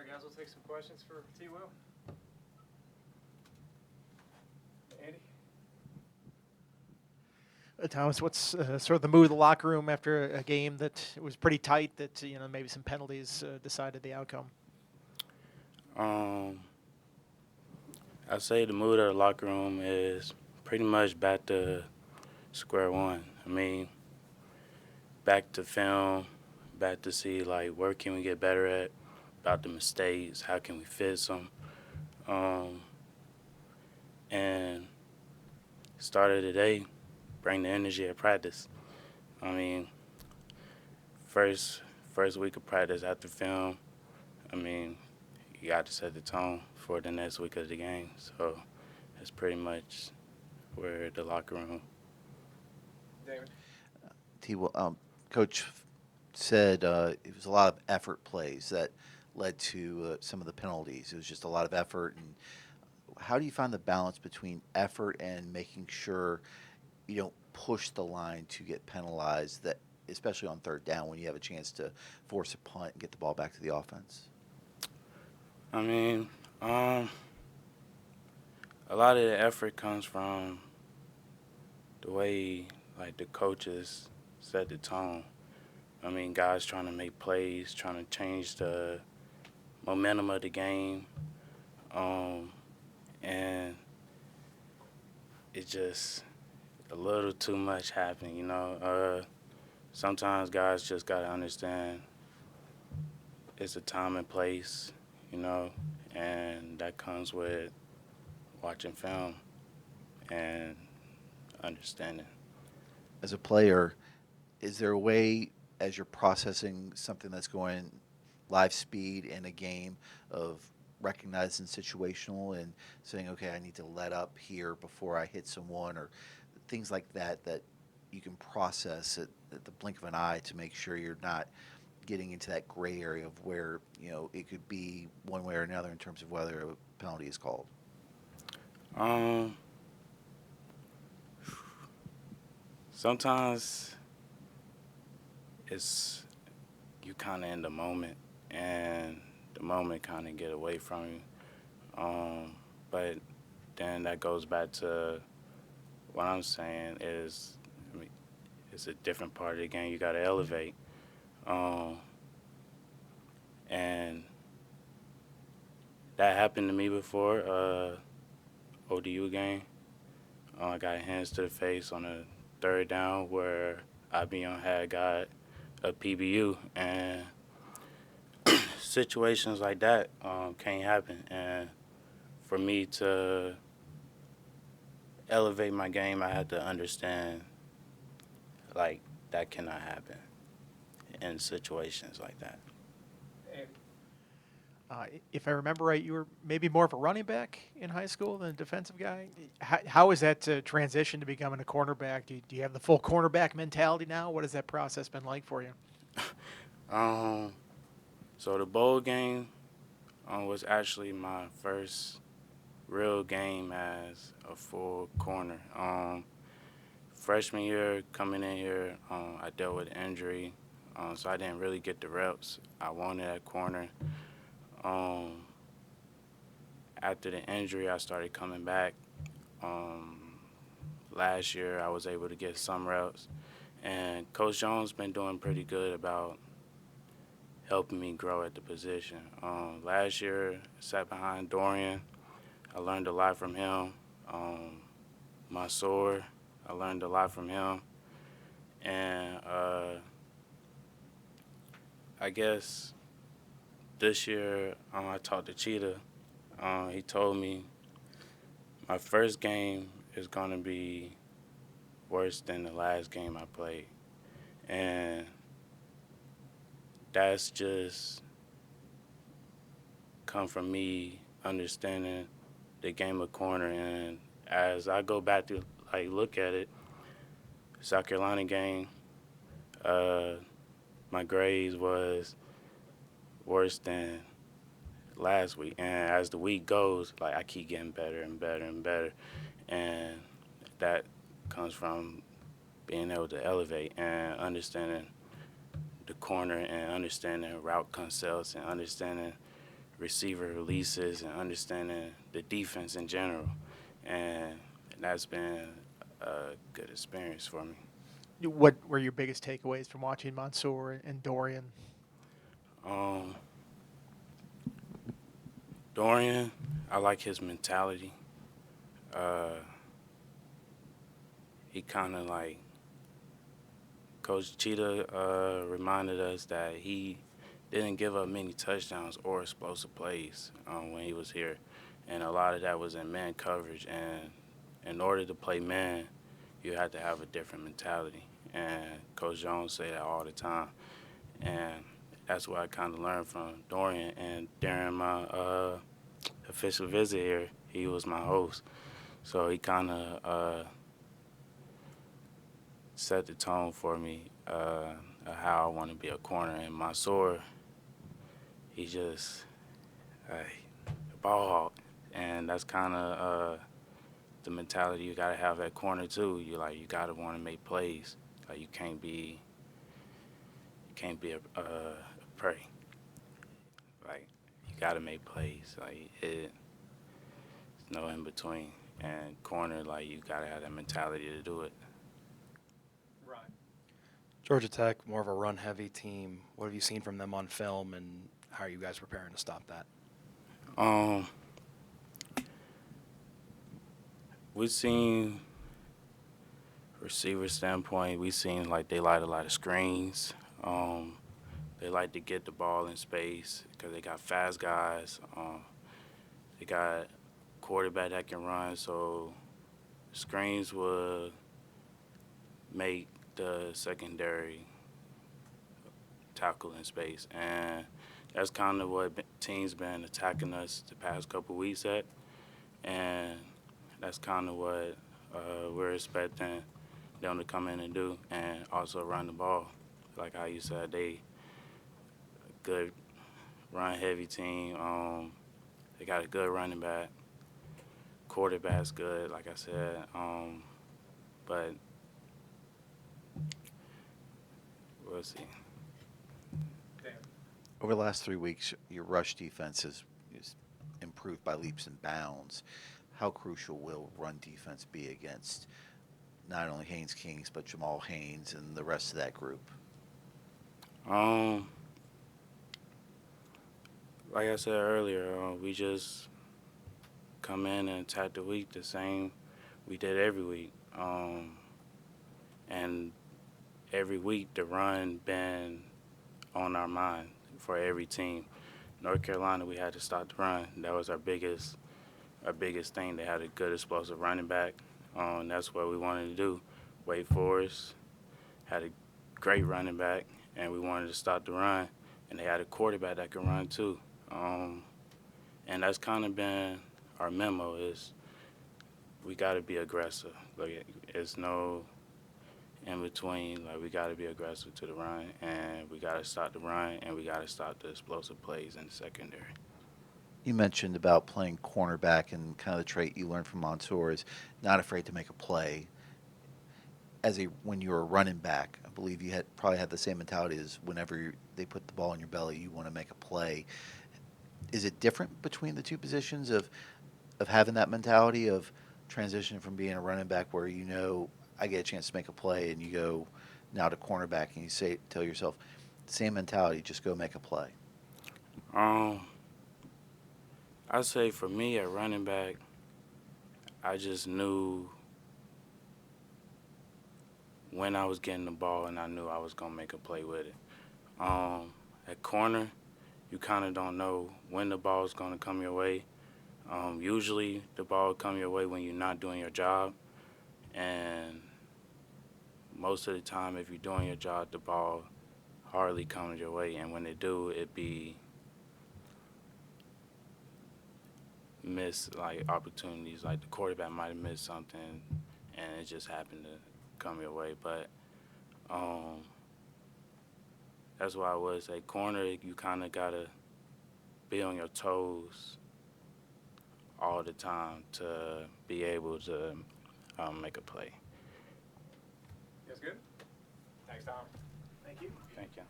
guys, we'll take some questions for T. Will. Andy? Thomas, what's sort of the mood of the locker room after a game that was pretty tight, that maybe some penalties decided the outcome? I'd say the mood of the locker room is pretty much back to square one. I mean, back to film, back to see, like, where can we get better at, about the mistakes, how can we fix them. And started today, bring the energy at practice. I mean, first week of practice after film, I mean, you got to set the tone for the next week of the game. So that's pretty much where the locker room. David? Coach said it was a lot of effort plays that led to some of the penalties. It was just a lot of effort. And how do you find the balance between effort and making sure you don't push the line to get penalized, that especially on third down when you have a chance to force a punt and get the ball back to the offense? I mean, a lot of the effort comes from the way, like, the coaches set the tone. I mean, guys trying to make plays, trying to change the momentum of the game, and it's just a little too much happening, Sometimes guys just got to understand it's a time and place, and that comes with watching film and understanding. As a player, is there a way, as you're processing something that's going live speed in a game, of recognizing situational and saying, okay, I need to let up here before I hit someone, or things like that, that you can process at the blink of an eye to make sure you're not getting into that gray area of where, it could be one way or another in terms of whether a penalty is called? Sometimes it's you kind of in the moment, and the moment kind of get away from you. But then that goes back to what I'm saying is, I mean, it's a different part of the game. You got to elevate. And that happened to me before, ODU game. I got hands to the face on a third down where IBM had got a PBU, and situations like that can't happen. And for me to elevate my game, I had to understand, like, that cannot happen in situations like that. If I remember right, you were maybe more of a running back in high school than a defensive guy. How is that transition to becoming a cornerback? Do you have the full cornerback mentality now? What has that process been like for you? So the bowl game was actually my first real game as a full corner. Freshman year, coming in here, I dealt with injury, so I didn't really get the reps I wanted at corner. After the injury, I started coming back. Last year, I was able to get some reps, and Coach Jones been doing pretty good about helping me grow at the position. Last year, I sat behind Dorian. I learned a lot from him. Mansour, I learned a lot from him. And I guess this year, I talked to Cheetah. He told me my first game is going to be worse than the last game I played. And that's just come from me understanding the game of corner. And as I go back to, like, look at it, South Carolina game, my grades was worse than last week. And as the week goes, like, I keep getting better and better and better. And that comes from being able to elevate and understanding the corner and understanding route concepts and understanding receiver releases and understanding the defense in general. And that's been a good experience for me. What were your biggest takeaways from watching Mansour and Dorian? Dorian, I like his mentality. He kind of like Coach Cheetah reminded us that he didn't give up many touchdowns or explosive plays when he was here. And a lot of that was in man coverage. And in order to play man, you had to have a different mentality. And Coach Jones say that all the time. And that's what I kind of learned from Dorian. And during my official visit here, he was my host. So he kind of set the tone for me of how I want to be a corner. And Mansour, he just a ball hawk. And that's kind of the mentality you got to have at corner, too. You got to want to make plays. Like, you can't be a prey. Like, you got to make plays. Like, there's no in between. And corner, like, you got to have that mentality to do it. Right. Georgia Tech, more of a run-heavy team. What have you seen from them on film, and how are you guys preparing to stop that? We've seen receiver standpoint, we've seen like they like a lot of screens. They like to get the ball in space because they got fast guys. They got quarterback that can run, so screens would make the secondary tackle in space. And that's kind of what teams been attacking us the past couple weeks at. And that's kind of what we're expecting them to come in and do, and also run the ball. Like how you said, they a good run-heavy team. They got a good running back. Quarterback's good, like I said. But we'll see. Dan. Over the last 3 weeks, your rush defense is improved by leaps and bounds. How crucial will run defense be against not only Haynes Kings, but Jamal Haynes and the rest of that group? Like I said earlier, we just come in and attack the week the same we did every week. And every week the run been on our mind for every team. North Carolina, we had to stop the run. That was our biggest thing. They had a good explosive running back. That's what we wanted to do. Wake Forest had a great running back, and we wanted to stop the run. And they had a quarterback that could run too. And that's kind of been our memo is we got to be aggressive. Like, it's no in between. Like, we got to be aggressive to the run, and we got to stop the run, and we got to stop the explosive plays in the secondary. You mentioned about playing cornerback, and kind of the trait you learned from Mansour is not afraid to make a play. When you were a running back, I believe you probably had the same mentality as whenever they put the ball in your belly, you want to make a play. Is it different between the two positions of having that mentality of transitioning from being a running back where I get a chance to make a play, and you go now to cornerback and you tell yourself, same mentality, just go make a play? I'd say for me at running back, I just knew when I was getting the ball, and I knew I was going to make a play with it. At corner, you kind of don't know when the ball is going to come your way. Usually the ball will come your way when you're not doing your job. And most of the time, if you're doing your job, the ball hardly comes your way. And when it do, it be missed, like, opportunities. Like, the quarterback might have missed something, and it just happened to come your way. But that's why I would say corner, you kind of got to be on your toes all the time to be able to make a play. That's good. Thanks, Tom. Thank you. Thank you.